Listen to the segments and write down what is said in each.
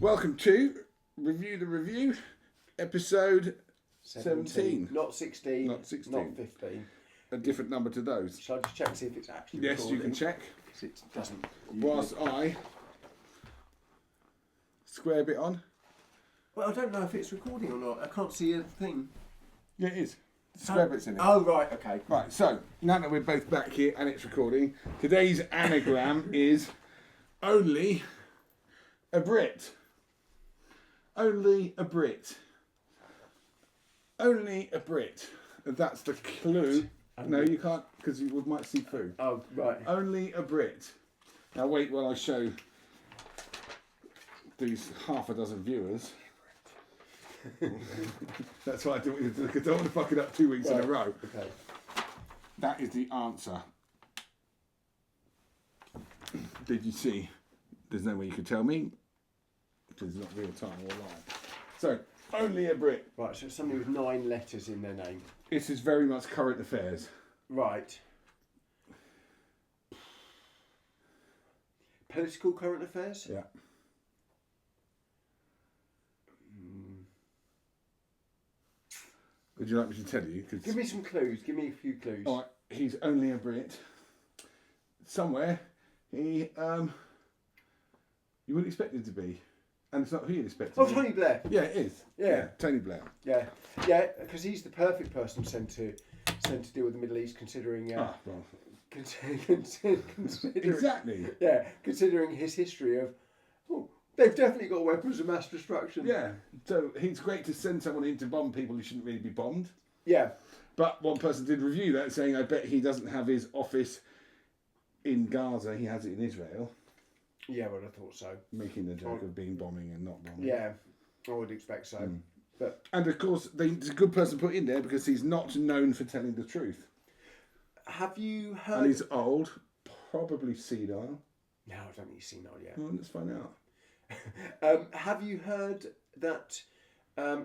Welcome to Review the Review, episode 17. Not 16. Not 16. Not 15. A different number to those. Shall I just check to see if it's actually Yes, recording? you can check. It doesn't. Whilst I square bit on. Well, I don't know if it's recording or not. I can't see a thing. Yeah, it is. Square bit's in it. Oh, right, okay. Right, so now that we're both back here and it's recording, today's anagram is only a Brit. Only a Brit. Only a Brit. That's the clue. No, you can't, because you might see food. Oh, right. Only a Brit. Now wait while I show these half a dozen viewers. That's why I don't want to fuck it up 2 weeks in a row. Okay. That is the answer. Did you see? There's no way you could tell me, because it's not real time or live. So, only a Brit. Right, so somebody with 9 letters in their name. This is very much current affairs. Right. Political current affairs? Yeah. Would you like me to tell you? Cause Give me some clues. Give me a few clues. all right, he's only a Brit. Somewhere, he you wouldn't expect him to be, and it's not who you'd expect. Oh, Tony Blair. Yeah, it is. Yeah. Tony Blair. Yeah, because he's the perfect person sent to deal with the Middle East, considering. Well, Considering, exactly. Yeah, considering his history of. Oh, they've definitely got weapons of mass destruction. Yeah, so he's great to send someone in to bomb people who shouldn't really be bombed. Yeah. But one person did review that, saying, I bet he doesn't have his office in Gaza, he has it in Israel. Yeah, well, I thought so. Making the joke of being bombing and not bombing. Yeah, I would expect so. But and of course, he's a good person to put in there because he's not known for telling the truth. have you heard... And he's old, probably senile. No, I don't think he's senile yet. Well, let's find out. Have you heard that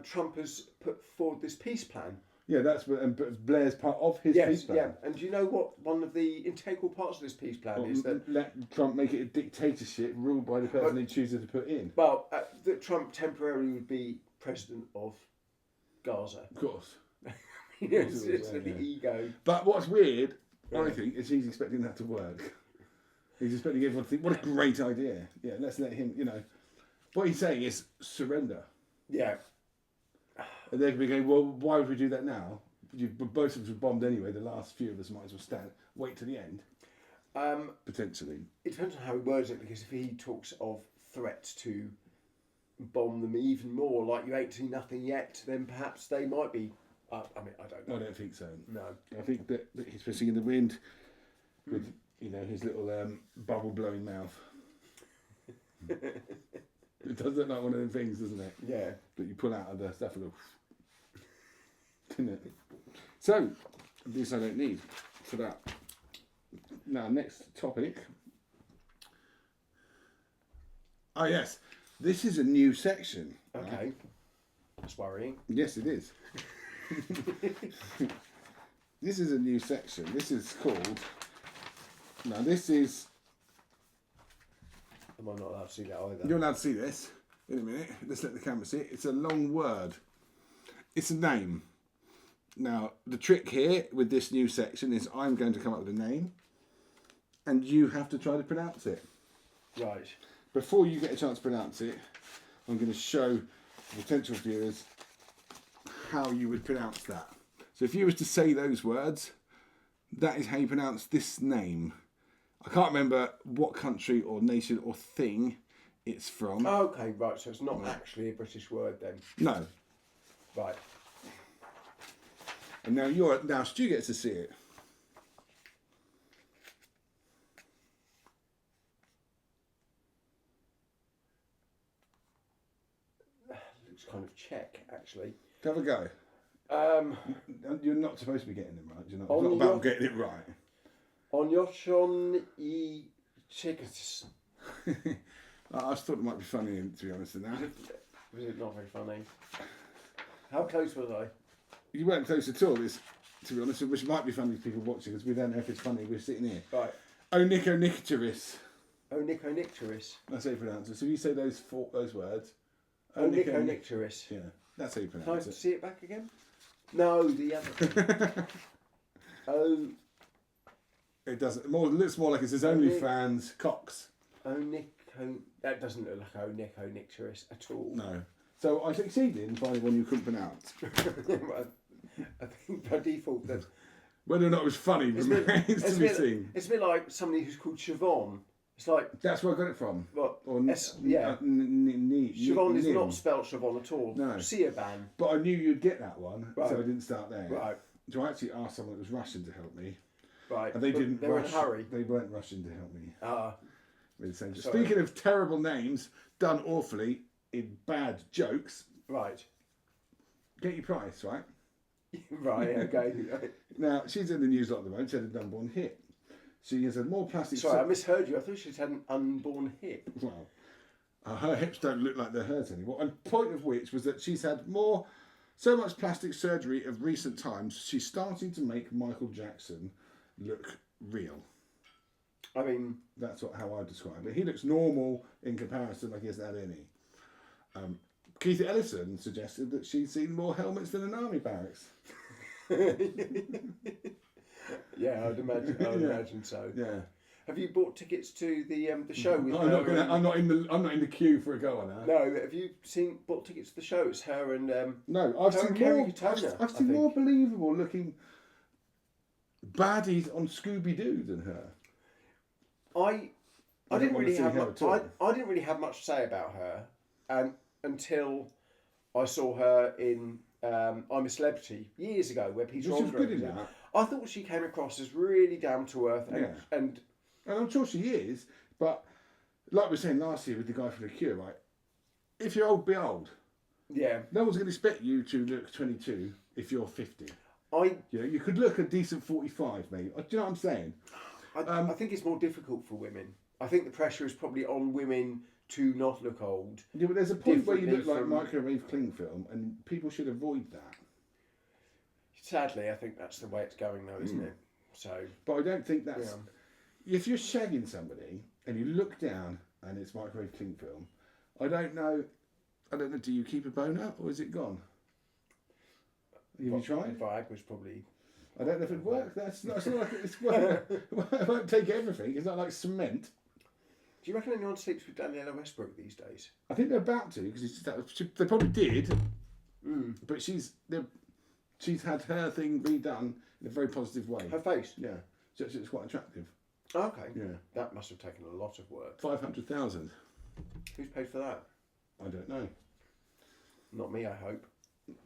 Trump has put forward this peace plan? Yeah, that's and Blair's part of his peace plan. Yeah. And do you know what one of the integral parts of this peace plan is? That let Trump make it a dictatorship ruled by the person he chooses to put in. Well, that Trump temporarily would be president of Gaza. Of course. It's the ego. But what's weird, I think, is he's expecting that to work. He's expecting everyone to think, what a great idea. Yeah, let's let him, What he's saying is surrender. Yeah. And they're going to be going, well, why would we do that now? Both of us were bombed anyway. The last few of us might as well wait to the end. Potentially. It depends on how he words it, because if he talks of threats to bomb them even more, like you ain't seen nothing yet, then perhaps they might be. I don't know. I don't think so. No. I think that he's pissing in the wind with, his little bubble blowing mouth. It does look like one of them things, doesn't it? Yeah. That you pull out of the stuff and go, didn't it? So, this I don't need for that. Now, next topic. Oh, yes. This is a new section. Okay. Right? That's worrying. Yes, it is. This is a new section. This is called... Now, this is... Am I not allowed to see that either? You're allowed to see this. In a minute. Let's let the camera see it. It's a long word. It's a name. Now, the trick here with this new section is I'm going to come up with a name and you have to try to pronounce it. Right. Before you get a chance to pronounce it, I'm going to show potential viewers how you would pronounce that. So if you was to say those words, that is how you pronounce this name. I can't remember what country or nation or thing it's from. Okay, right. So it's not actually a British word then. No. Right. And now Stu gets to see it. Looks kind of Czech, actually. Have a go. You're not supposed to be getting them right. You're not, it's On not about your- getting it right. Onyoshon I Chickets. I just thought it might be funny, to be honest, in that. Was it not very funny? How close was I? You weren't close at all, to be honest, which might be funny to people watching, because we don't know if it's funny. We're sitting here. Right. Onychornicteris. Onyctonicturus. That's how you pronounce it. So if you say those words. Onyctonicturus. Yeah, that's how you Can I pronounce it. see it back again? No, the other thing. Oh, It doesn't. It looks more like it says OnlyFans Cox. that doesn't look like Onyctonicturus at all. No. So I succeeded in finding one you couldn't pronounce. I think by default that Whether or not it was funny remains to be seen. It's a bit like somebody who's called Siobhan. It's like That's where I got it from. what? Or Yeah. Siobhan is not spelled Siobhan at all. No. Siobhan. But I knew you'd get that one, Right. so I didn't start there. Right. So I actually asked someone that was Russian to help me, Right. and they didn't. They were in rush. a hurry. They weren't rushing to help me. Ah. With the same. Sorry. Speaking of terrible names done awfully in bad jokes, Right. get your price right. Right. Okay. Now she's in the news a lot at the moment. She had an unborn hip. She has had more plastic. Sorry, I misheard you. I thought she had an unborn hip. Well, her hips don't look like they're hers anymore. And point of which was that she's had so much plastic surgery of recent times. She's starting to make Michael Jackson look real. I mean, That's how I describe it. He looks normal in comparison, like he hasn't had any. Keith Ellison suggested that she's seen more helmets than an army barracks. yeah, I'd imagine so. Yeah. Have you bought tickets to the show with I'm her? not in the queue for a go on her. No, have you bought tickets to the show? It's her and No, I've her seen and Kerry more. Katona, I've I seen more think. believable looking baddies on Scooby Doo than her. I don't didn't wanna really see have her much. at all. I didn't really have much to say about her, until I saw her in I'm a Celebrity years ago, where Peter She was Andre good in was in. that. I thought she came across as really down to earth, and And I'm sure she is, but like we were saying last year with the guy from the Cure, right? If you're old, be old. yeah, No one's going to expect you to look 22 if you're 50. I You could look a decent 45, maybe. Do you know what I'm saying? I think it's more difficult for women. I think the pressure is probably on women to not look old. Yeah, but there's a point where you look Differently like from- microwave cling film, and people should avoid that. Sadly, I think that's the way it's going now, isn't it? So, But I don't think that's... yeah. If you're shagging somebody and you look down and it's microwave cling film, I don't know, do you keep a boner or is it gone? Have you tried? Viagra's probably. I don't know if it works. That's not like it's it won't take everything. It's not like cement. Do you reckon anyone sleeps with Daniela Westbrook these days? I think they're about to because they probably did, but she's had her thing redone in a very positive way. Her face? Yeah, so it's quite attractive. Okay. Yeah, That must have taken a lot of work. 500,000. Who's paid for that? I don't know. Not me, I hope.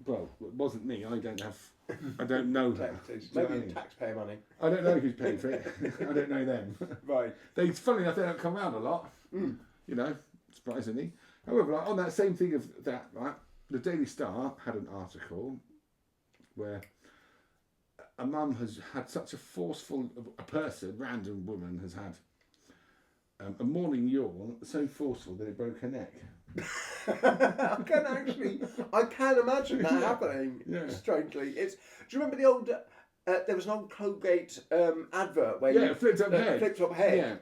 Well, it wasn't me. I don't know her. Do you know what I Maybe mean? taxpayer money. I don't know who's paying for it. I don't know them. Right. Funny enough, they don't come around a lot. You know, surprisingly. However, like, on that same thing of that, right, the Daily Star had an article where a mum has had such a person, random woman, has had a morning yawn so forceful that it broke her neck. I can imagine that happening. Yeah. Strangely, do you remember the old? There was an old Colgate advert where flipped up head. Flipped up head.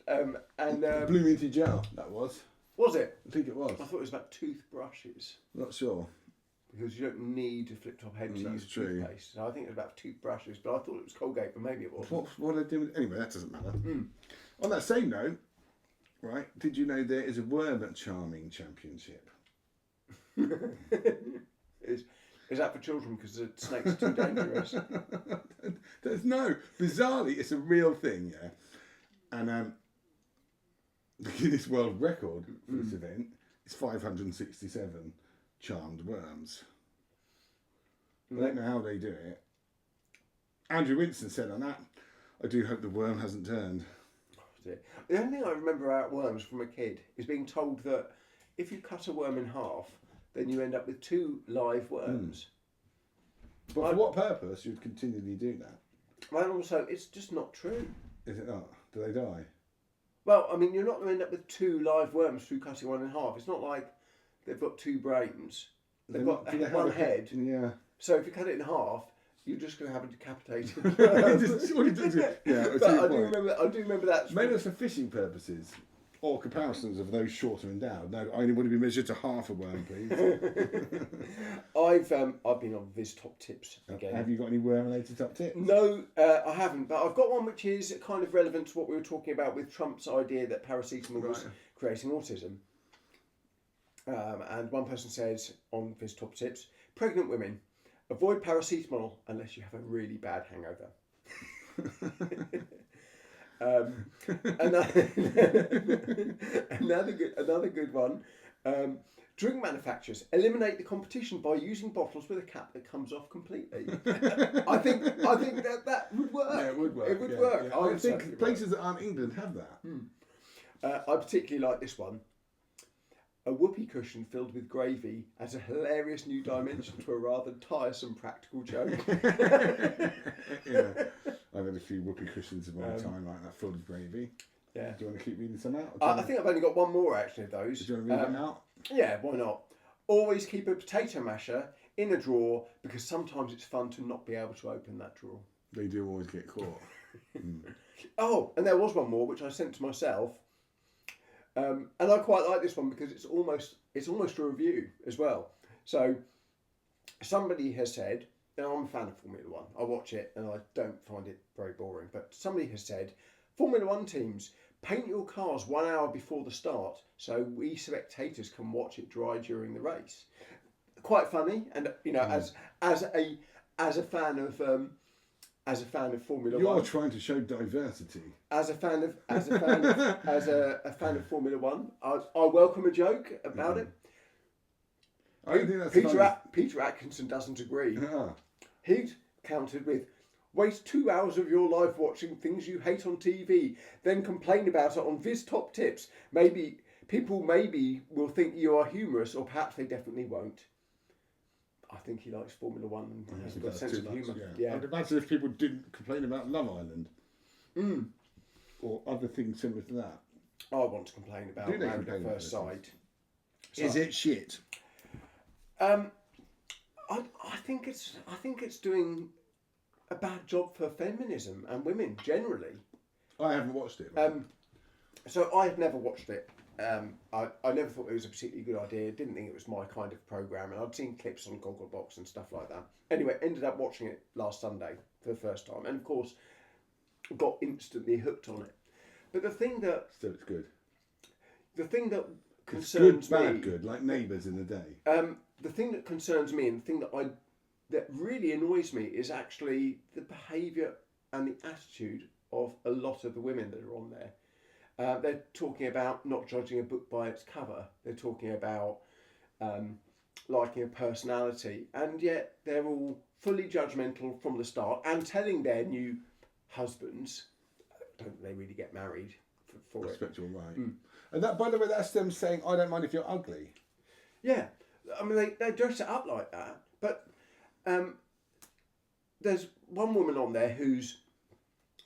Yeah, And blue minty gel. That was it? I think it was. I thought it was about toothbrushes, Not sure. because you don't need a flip top head to That's use true. toothpaste. So I think it was about toothbrushes, but I thought it was Colgate, but maybe it wasn't. What are they doing? Anyway, that doesn't matter. On that same note, right? Did you know there is a worm charming championship? Is that for children because the snakes are too dangerous? Bizarrely, it's a real thing, yeah. And the Guinness World Record for this event is 567 charmed worms. I don't know how they do it. Andrew Winston said on that, "I do hope the worm hasn't turned." The only thing I remember about worms from a kid is being told that if you cut a worm in half, then you end up with 2 live worms. But for what purpose you'd continually do that? And also, it's just not true. Is it not? Do they die? Well, I mean, you're not going to end up with 2 live worms through cutting one in half. It's not like they've got 2 brains. They've got Do they have one head. Yeah. So if you cut it in half, you're just going to have a decapitated All worm. he does is- yeah, But I do remember that. Maybe it's for fishing purposes. Or comparisons of those shorter endowed. No, I only want to be measured to half a worm, please. I've been on Viz Top Tips again. Have you got any worm-related top tips? No, I haven't, but I've got one which is kind of relevant to what we were talking about with Trump's idea that paracetamol was creating autism. And one person says on Viz Top Tips, pregnant women, avoid paracetamol unless you have a really bad hangover. Another good one. Drink manufacturers eliminate the competition by using bottles with a cap that comes off completely. I think that would work. Yeah, it would work. It would work. Yeah. I think places that aren't England have that. I particularly like this one. A whoopee cushion filled with gravy adds a hilarious new dimension to a rather tiresome practical joke. Yeah. I've had a few whoopee cushions in my time like that, filled with gravy. Yeah. Do you want to keep reading some out? I think I've only got one more actually of those. Do you want to read them out? Yeah, why not? Always keep a potato masher in a drawer because sometimes it's fun to not be able to open that drawer. They do always get caught. Oh, and there was one more which I sent to myself. And I quite like this one because it's almost a review as well. So somebody has said, now I'm a fan of Formula One. I watch it and I don't find it very boring. But somebody has said, Formula One teams, paint your cars 1 hour before the start so we spectators can watch it dry during the race. Quite funny, and you know, as a fan of Formula One. You're trying to show diversity. As a fan of Formula One, I welcome a joke about it. I don't think that's Peter Atkinson doesn't agree. Ah. He'd countered with, waste 2 hours of your life watching things you hate on TV, then complain about it on Viz Top Tips. People will think you are humorous, or perhaps they definitely won't. I think he likes Formula One and has a good sense of humour. Yeah. I'd imagine if people didn't complain about Love Island or other things similar to that. I want to complain about Married at First Sight. Is it shit? I think it's doing a bad job for feminism and women generally. I haven't watched it. So I had never watched it. I never thought it was a particularly good idea. Didn't think it was my kind of programme, and I'd seen clips on Gogglebox and stuff like that. Anyway, ended up watching it last Sunday for the first time, and of course, got instantly hooked on it. But the thing that Still, it's good. The thing that It's concerns good, bad, me, good, like Neighbours in the day. the thing that concerns me, and the thing that really annoys me, is actually the behaviour and the attitude of a lot of the women that are on there. They're talking about not judging a book by its cover. They're talking about liking a personality, and yet they're all fully judgmental from the start and telling their new husbands, don't they really get married for it? Respect your right. And that, by the way, that's them saying, I don't mind if you're ugly. Yeah, I mean, they dress it up like that, but there's one woman on there who's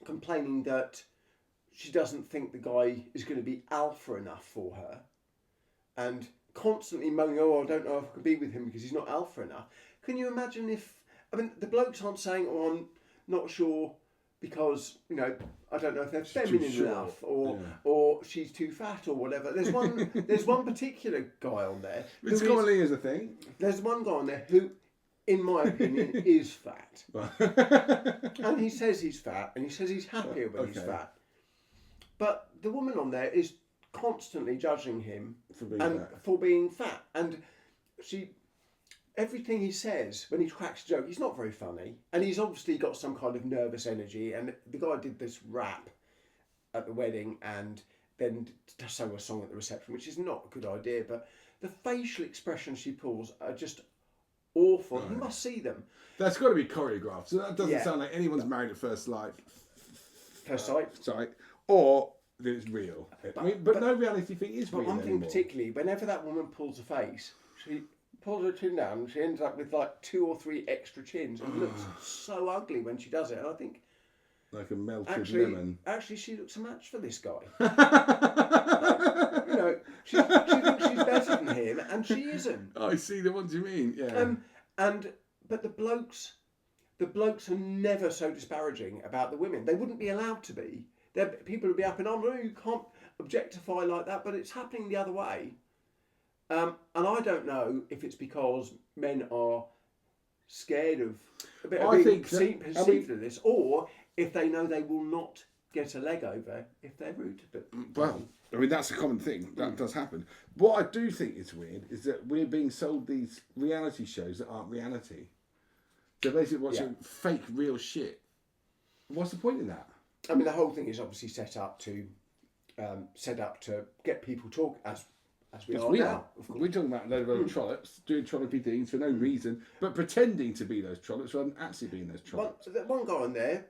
complaining that she doesn't think the guy is going to be alpha enough for her, and constantly moaning, I don't know if I can be with him because he's not alpha enough. Can you imagine if, the blokes aren't saying, I'm not sure because, I don't know if they're feminine enough or she's too fat or whatever. There's one particular guy on there. Which commonly is a thing. There's one guy on there who, in my opinion, is fat. And he says he's fat, and he says he's happier when he's fat. But the woman on there is constantly judging him for being fat. And everything he says when he cracks a joke, he's not very funny. And he's obviously got some kind of nervous energy. And the guy did this rap at the wedding and then sang a song at the reception, which is not a good idea. But the facial expressions she pulls are just awful. Right. You must see them. That's got to be choreographed. So that doesn't sound like anyone's married at first sight. Or that it's real. But no reality thing is real. But one thing particularly, whenever that woman pulls a face, she pulls her chin down and she ends up with like 2 or 3 extra chins and looks so ugly when she does it. And I think, like a melted lemon. Actually, she looks a match for this guy. She thinks she's better than him, and she isn't. I see the ones you mean. Yeah. But the blokes are never so disparaging about the women. They wouldn't be allowed to be. People would be up and on. No, you can't. objectify like that, but it's happening the other way. And I don't know if it's because men are scared of a bit of being perceived of this, or if they know they will not get a leg over if they're rude. But well, I mean, that's a common thing. That does happen. What I do think is weird is that we're being sold these reality shows that aren't reality. They're basically watching fake real shit. What's the point in that? I mean, the whole thing is obviously set up to get people talk as we are now. We're talking about a load of trollops doing trollopy things for no reason, but pretending to be those trollops rather than actually being those trollops. One guy on there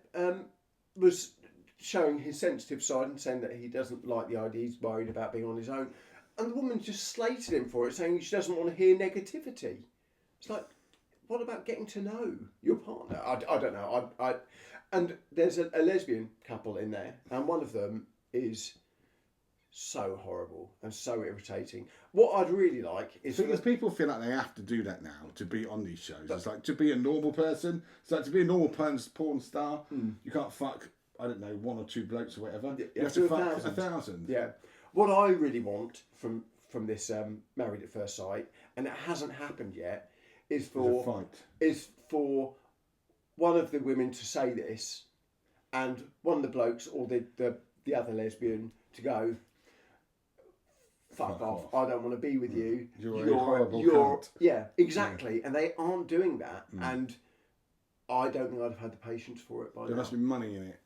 was showing his sensitive side and saying that he doesn't like the idea, he's worried about being on his own. And the woman just slated him for it, saying she doesn't want to hear negativity. It's like, what about getting to know your partner? I don't know. And there's a lesbian couple in there, and one of them is so horrible and so irritating. What I'd really like is... Because people feel like they have to do that now to be on these shows. It's like to be a normal person. It's like to be a normal porn star. You can't fuck, I don't know, 1 or 2 blokes or whatever. You have to fuck 1,000. Yeah. What I really want from this Married at First Sight, and it hasn't happened yet, is for one of the women to say this, and one of the blokes or the other lesbian to go, fuck off. I don't want to be with you. You're a horrible cunt. Yeah, exactly. Yeah. And they aren't doing that, and I don't think I'd have had the patience for it by now. There must be money in it.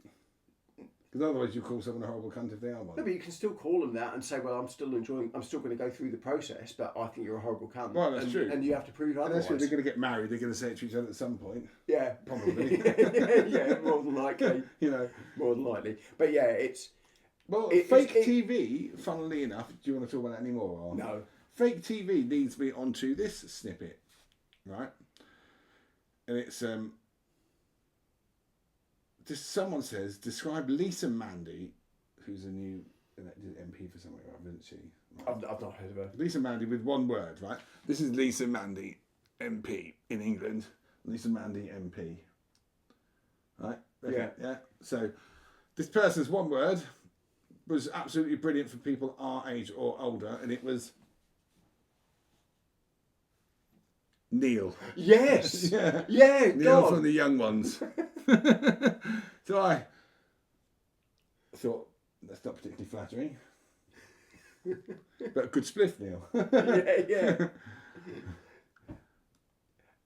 Because otherwise you call someone a horrible cunt if they are one. No, but you can still call them that and say, well, I'm still going to go through the process, but I think you're a horrible cunt. Well, that's true. And you have to prove otherwise. Unless they're going to get married, they're going to say it to each other at some point. Yeah. Probably. yeah, more than likely. More than likely. But yeah, it's... Well, fake TV, funnily enough, do you want to talk about that anymore? Or? No. Fake TV leads me onto this snippet, right? And it's... someone says, describe Lisa Mandy, who's a new elected MP for somewhere, isn't she? Right. I've not heard of her. Lisa Mandy with one word, right? This is Lisa Mandy, MP in England. Lisa Mandy, MP. Right? Yeah. Yeah. So, this person's one word was absolutely brilliant for people our age or older, and it was Neil. Yes. Yeah. Neil from the young ones. So I thought, that's not particularly flattering. But a good spliff, Neil. yeah.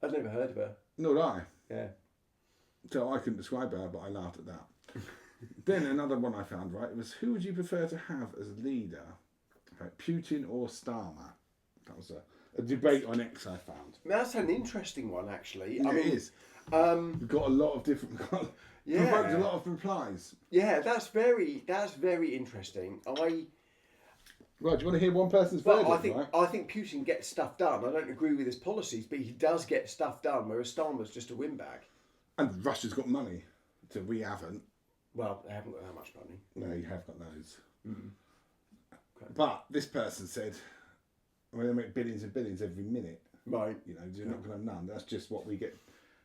I've never heard of her. Nor did I. Yeah. So I couldn't describe her, but I laughed at that. Then another one I found, right, was who would you prefer to have as leader? Right, Putin or Starmer? That was a debate on X I found. That's an interesting one, actually. Yeah, I mean, it is. We've got a lot of different... provoked a lot of replies. Yeah, that's very interesting. Right, do you want to hear one person's verdict? I think Putin gets stuff done. I don't agree with his policies, but he does get stuff done, whereas Starmer's just a windbag. And Russia's got money, so we haven't. Well, they haven't got that much money. No, you have got those. Okay. But this person said, well, they make billions and billions every minute. Right. You're not going to have none. That's just what we get.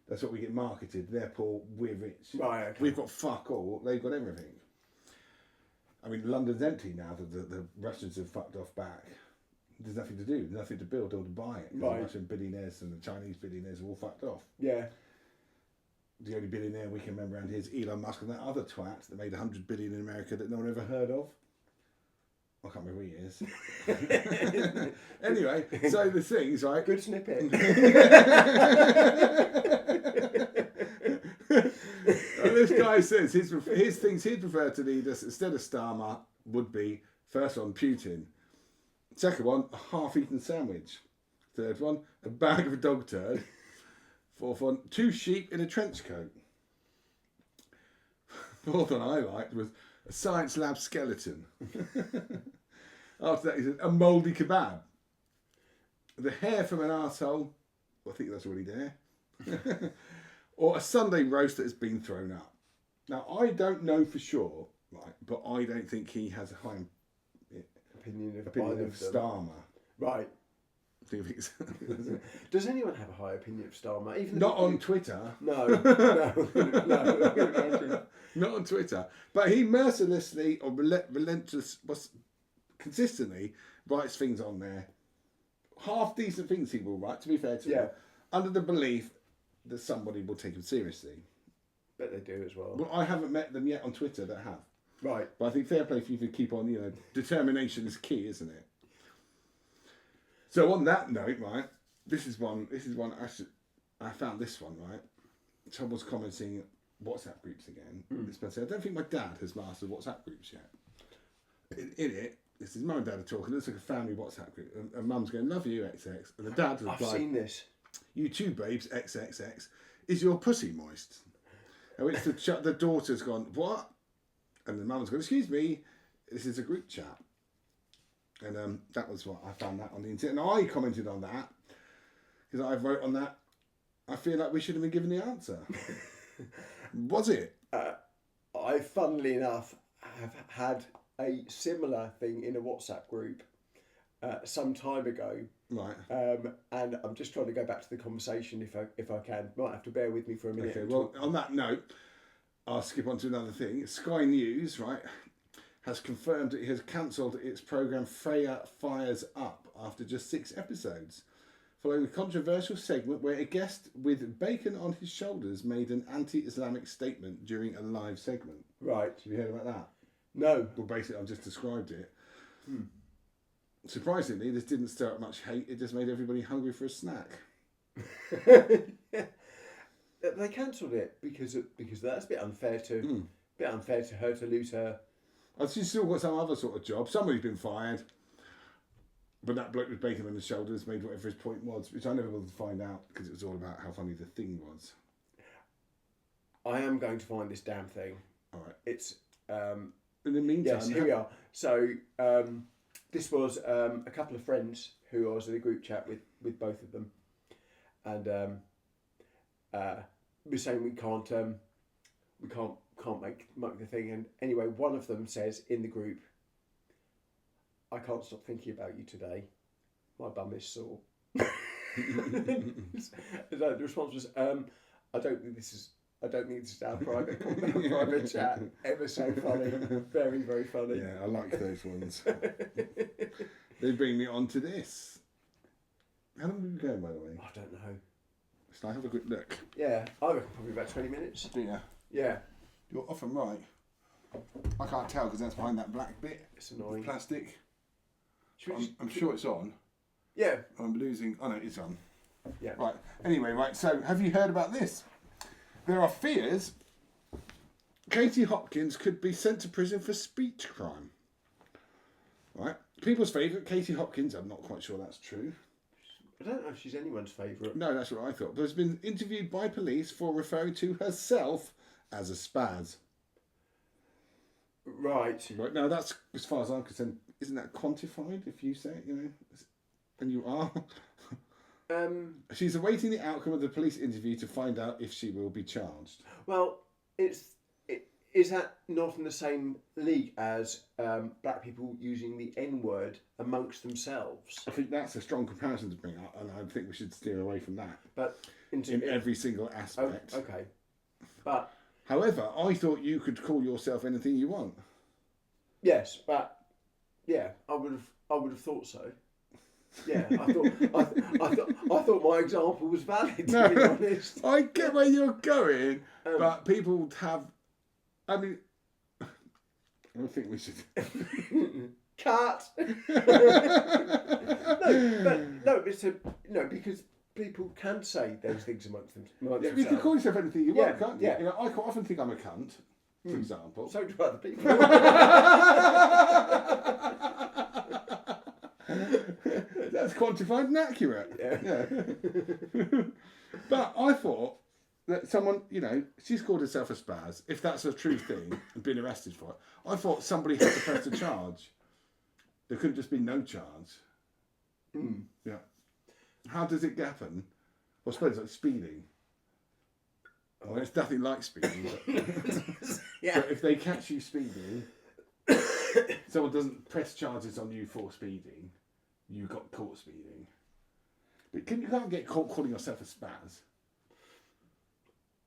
That's what we get marketed. They're poor, we're rich. Right, okay. We've got fuck all. They've got everything. I mean, London's empty now that the Russians have fucked off back. There's nothing to do. There's nothing to build or to buy it. Right. The Russian billionaires and the Chinese billionaires are all fucked off. Yeah. The only billionaire we can remember around here is Elon Musk and that other twat that made 100 billion in America that no one ever heard of. I can't remember who he is. Anyway, so the things, right? Good snippet. And this guy says his things he'd prefer to lead us instead of Starmer would be first one, Putin. Second one, a half-eaten sandwich. Third one, a bag of a dog turd. Fourth one, 2 sheep in a trench coat. Fourth one I liked was a science lab skeleton. After that, he said a mouldy kebab. The hair from an arsehole. Well, I think that's already there. Or a Sunday roast that has been thrown up. Now, I don't know for sure, right, but I don't think he has a high opinion of Starmer. Right. things. Does anyone have a high opinion of Starmer? Even Not on Twitter. No, no. Not on Twitter. But he mercilessly or consistently writes things on there. Half decent things he will write, to be fair to him, under the belief that somebody will take him seriously. Bet they do as well. Well, I haven't met them yet on Twitter that have. Right. But I think fair play for you to keep on, determination is key, isn't it? So on that note, right, this is one I found this one, right? Someone's commenting WhatsApp groups again. This person said, I don't think my dad has mastered WhatsApp groups yet. In it, this is mum and dad are talking, it's like a family WhatsApp group. And mum's going, love you, XX. And the dad replied, I've seen this. You too, babes, XXX. Is your pussy moist? And which the daughter's gone, what? And the mum's gone, excuse me, this is a group chat. And that was what I found that on the internet. And I commented on that, because I wrote on that, I feel like we should have been given the answer. Was it? I, funnily enough, have had a similar thing in a WhatsApp group some time ago. Right. And I'm just trying to go back to the conversation if I can. Might have to bear with me for a minute. Okay, well, on that note, I'll skip on to another thing. Sky News, right, has confirmed it has cancelled its programme Freya Fires Up after just 6 episodes, following a controversial segment where a guest with bacon on his shoulders made an anti-Islamic statement during a live segment. Right. Have you heard about that? No. Well, basically, I've just described it. Surprisingly, this didn't stir up much hate. It just made everybody hungry for a snack. They cancelled it because that's a bit unfair to her to lose her. She's still got some other sort of job. Somebody's been fired. But that bloke with bacon on his shoulders made whatever his point was, which I never bothered to find out because it was all about how funny the thing was. I am going to find this damn thing. All right. It's... in the meantime... Yes, here we are. So, this was a couple of friends who I was in a group chat with both of them. And we're saying we can't make the thing. And anyway, one of them says in the group, I can't stop thinking about you today. My bum is sore. So the response was, I don't think this is our private chat. Ever so funny. Very, very funny. Yeah, I like those ones. They bring me on to this. How long have we been going, by the way? I don't know. Shall I have a quick look? Yeah, I reckon probably about 20 minutes. Do you? Yeah. You're often right. I can't tell because that's behind that black bit. It's annoying. Plastic. I'm sure it's on. Yeah. I'm losing... Oh no, it's on. Yeah. Right. Anyway, right. So, have you heard about this? There are fears Katie Hopkins could be sent to prison for speech crime. Right. People's favourite, Katie Hopkins. I'm not quite sure that's true. I don't know if she's anyone's favourite. No, that's what I thought. But has been interviewed by police for referring to herself as a spaz. Right. Right. Now, that's, as far as I'm concerned, isn't that quantified if you say it, and you are? She's awaiting the outcome of the police interview to find out if she will be charged. Well, is that not in the same league as black people using the N-word amongst themselves? I think that's a strong comparison to bring up, and I think we should steer away from that. But in every single aspect. Oh, okay. But however, I thought you could call yourself anything you want. Yes, but yeah, I would have thought so. Yeah, I thought my example was valid, to be honest. I get where you're going, but people have... I mean... I think we should... Cut! because people can say those things amongst themselves. You can call yourself anything you want, can't you? Yeah. I quite often think I'm a cunt, for example. So do other people. That's quantified and accurate. Yeah. But I thought that someone, she's called herself a spaz. If that's a true thing and been arrested for it, I thought somebody had to press a charge. There couldn't just be no charge. Yeah. How does it happen? Well, I suppose it's like speeding. Well, it's nothing like speeding. But, Yeah. but if they catch you speeding, someone doesn't press charges on you for speeding, you got caught speeding. But you can't get caught calling yourself a spaz.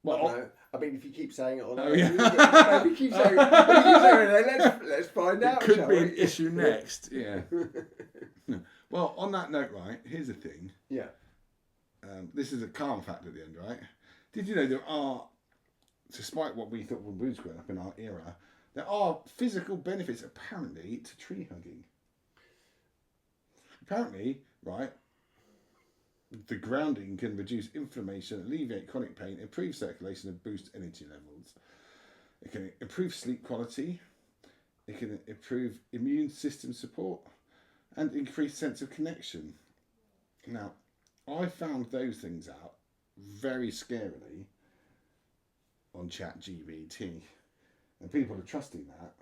Well, I don't know. I mean, if you keep saying it on Oh, yeah. if you keep saying it, let's find out. It could shall be we? an issue next. Yeah. Well, on that note, right, here's the thing. Yeah. This is a calm fact at the end, right? Did you know there are, despite what we thought when we was growing up in our era, there are physical benefits apparently to tree hugging. Apparently, right, the grounding can reduce inflammation, alleviate chronic pain, improve circulation, and boost energy levels. It can improve sleep quality. It can improve immune system support and increase sense of connection. Now, I found those things out very scarily on ChatGPT, and people are trusting that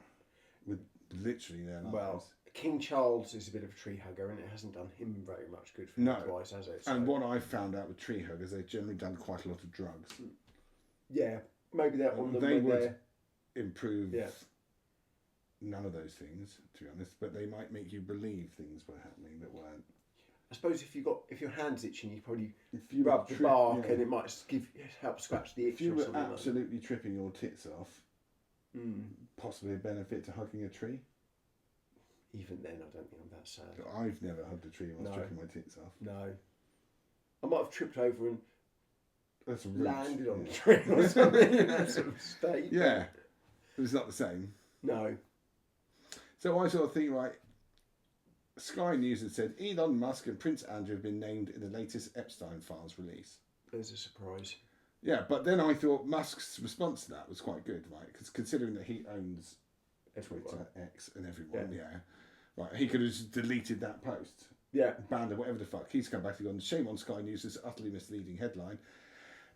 with literally their lives. Well, King Charles is a bit of a tree hugger, and it hasn't done him very much good for twice, has it? So. And what I found out with tree huggers, they've generally done quite a lot of drugs. Yeah, maybe they're on them. They would improve Yeah. none of those things, to be honest, but they might make you believe things were happening that weren't. I suppose if your hand's itching, you probably If you rub the bark, and it might help scratch the itch. If you or were something absolutely tripping your tits off, like possibly a benefit to hugging a tree. even then, I don't think I'm that sad. I've never hugged a tree whilst No. tripping my tits off. No, I might have tripped over and That's a root. landed on the Yeah. tree or something in that sort of state. Yeah, but it's not the same. No. So I sort of think, right, Sky News had said Elon Musk and Prince Andrew have been named in the latest Epstein files release. There's a surprise. Yeah, but then I thought Musk's response to that was quite good, right? Because considering that he owns Twitter, X, and everyone, yeah. Right, he could have just deleted that post. Yeah. Banned it, whatever the fuck. He's come back and gone, shame on Sky News, this utterly misleading headline.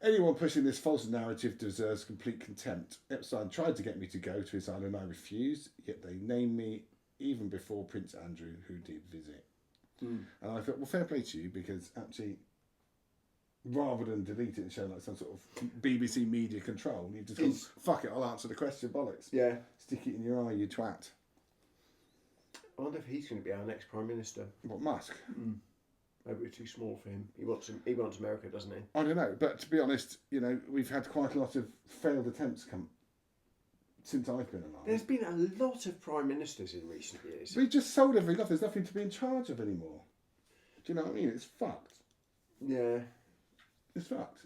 Anyone pushing this false narrative deserves complete contempt. Epstein tried to get me to go to his island, I refused, yet they named me even before Prince Andrew, who did visit. And I thought, well, fair play to you, because actually, rather than delete it and show like some sort of BBC media control, you've just gone, fuck it, I'll answer the question, bollocks. Yeah. Stick it in your eye, you twat. I wonder if he's going to be our next Prime Minister. What, Musk? Maybe we're too small for him. He wants America, doesn't he? I don't know, but to be honest, you know, we've had quite a lot of failed attempts come since I've been alive. There's been a lot of Prime Ministers in recent years. We just sold everything off. There's nothing to be in charge of anymore. Do you know what I mean? It's fucked. Yeah. It's fucked.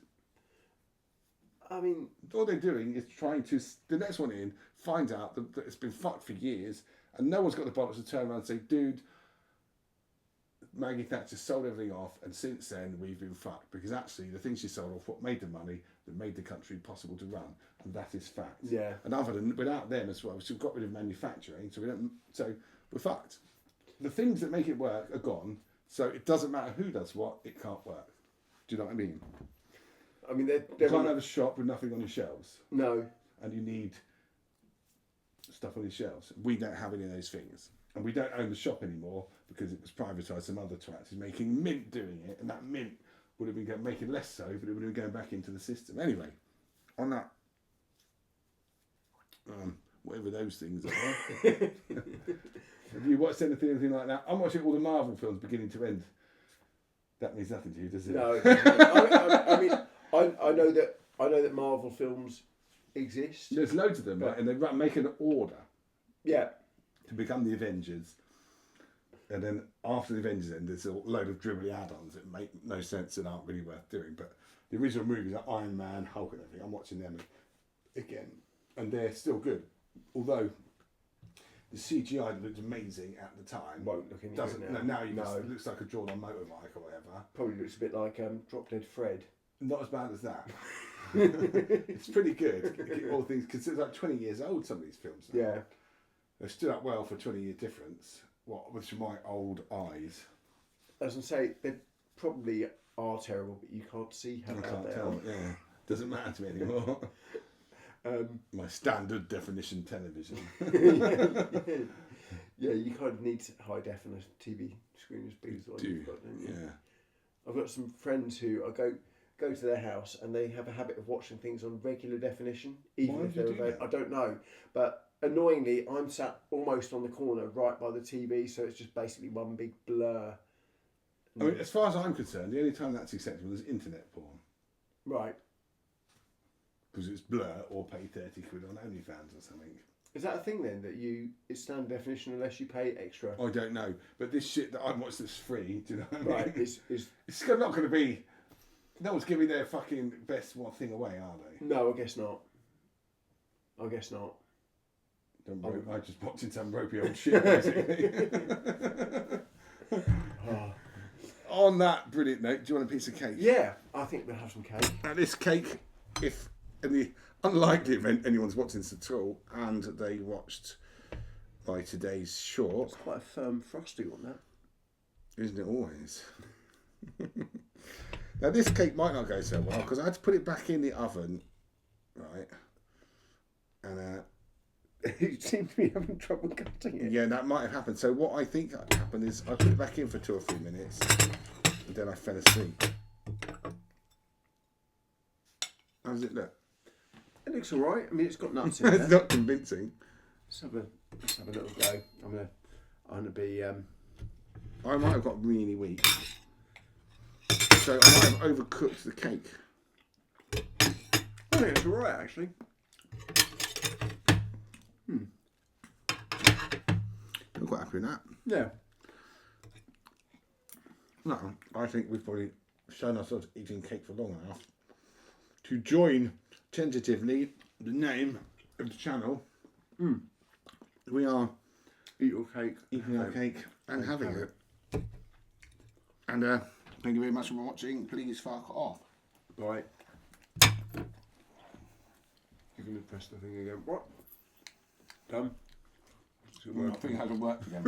I mean, all they're doing is trying to, the next one in, find out that it's been fucked for years, and no one's got the bollocks to turn around and say, dude, Maggie Thatcher sold everything off, and since then we've been fucked, because actually the things she sold off, what made the money that made the country possible to run, and that is fact. Yeah. And other than, without them as well, we've got rid of manufacturing, so we're fucked. The things that make it work are gone, so it doesn't matter who does what, it can't work. Do you know what I mean? I mean, You can't have a shop with nothing on your shelves. No. And you need stuff on your shelves. We don't have any of those things. And we don't own the shop anymore because it was privatised. Some other twat is making mint doing it, and that mint would have been making less so, but it would have been going back into the system. Anyway, on that, whatever those things are. Have you watched anything like that? I'm watching all the Marvel films beginning to end. That means nothing to you, does it? No. I mean, I know that Marvel films exist. There's loads of them, right? And they make an order. Yeah. To become the Avengers, and then after the Avengers end, there's a load of dribbly add-ons that make no sense and aren't really worth doing. But the original movies like Iron Man, Hulk, and everything, I'm watching them again, and they're still good. Although the CGI that looked amazing at the time Won't look any doesn't. good now. Now you No. it looks like a drawn-on motorbike or whatever. Probably looks a bit like Drop Dead Fred. Not as bad as that. It's pretty good. All things considered, like 20 years old. Some of these films now. Yeah. They've stood up well for 20-year difference. What with my old eyes. As I say, they probably are terrible, but you can't see how I bad can't they tell. are. Yeah, doesn't matter to me anymore. My standard definition television. Yeah, you kind of need high def on a TV screen as big as the one you've got, don't you? Yeah. I've got some friends who I go to their house and they have a habit of watching things on regular definition, even Why if do you they're do available. that? I don't know, but annoyingly, I'm sat almost on the corner, right by the TV, so it's just basically one big blur. I mean, as far as I'm concerned, the only time that's acceptable is internet porn. Right. Because it's blur or pay 30 quid on OnlyFans or something. Is that a thing then, that it's standard definition unless you pay extra? I don't know. But this shit that I watch that's free, do you know what I mean? Right, it's not going to be... No one's giving their fucking best thing away, are they? No, I guess not. I just watching some ropey old shit, basically. On that brilliant note, do you want a piece of cake? Yeah, I think we'll have some cake. Now, this cake, if in the unlikely event anyone's watching this at all and they watched by today's short... It's quite a firm frosting on that. Isn't it always? Now, this cake might not go so well because I had to put it back in the oven, right? And you seem to be having trouble cutting it. yeah, that might have happened. So what I think happened is I put it back in for 2 or 3 minutes and then I fell asleep. How does it look? It looks all right. I mean, it's got nuts in there. It's not convincing. Let's have a little go. I'm gonna be. I might have got really weak. So I might have overcooked the cake. I think it's all right, actually. I'm quite happy with that. Yeah. No, I think we've probably shown ourselves eating cake for long enough to join tentatively the name of the channel. We are Eating our cake and having it. And thank you very much for watching. Please fuck off. Right. You're going to press the thing again. What? Done. I think it hasn't worked again.